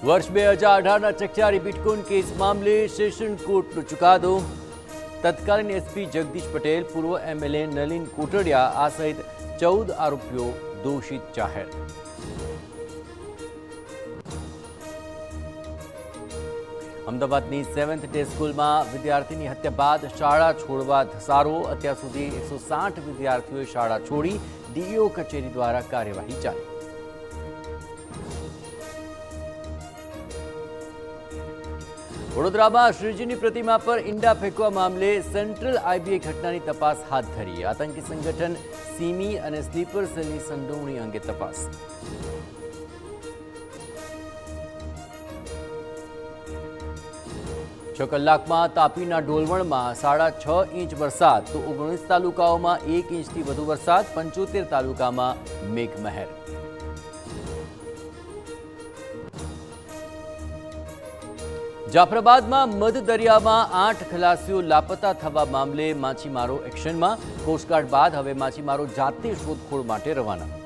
વર્ષ 2018ના ચકચારી bitcoin case મામલે session કોર્ટનો ચુકાદો। તત્કાલીન એસપી જગદીશ પટેલ, પૂર્વ એમએલએ નલિન કોટડિયા આ સહિત 14 આરોપીઓ દોષિત જાહેર। અમદાવાદની 7th ડે સ્કૂલમાં વિદ્યાર્થીની હત્યા બાદ શાળા છોડવા ધસારો। અત્યાર સુધી 160 વિદ્યાર્થીઓએ શાળા છોડી। ડીઈઓ કચેરી દ્વારા કાર્યવાહી ચાલી। વડોદરામાં શ્રીજીની પ્રતિમા પર ઈંડા ફેંકવા મામલે સેન્ટ્રલ આઈબીએ ઘટનાની તપાસ હાથ ધરી। આતંકી સંગઠન સિમી અને સ્લીપર સેલની સંડોવણી અંગે તપાસ। છ કલાકમાં તાપીના ડોલવણમાં 6.5 ઇંચ વરસાદ તો 19 તાલુકાઓમાં 1 ઇંચથી વધુ વરસાદ। 75 તાલુકામાં મેઘમહેર। જાફરાબાદમાં મધ દરિયામાં 8 ખલાસીઓ લાપતા થવા મામલે માછીમારો એક્શનમાં। કોસ્ટગાર્ડ બાદ હવે માછીમારો જાતે શોધખોળ માટે રવાના।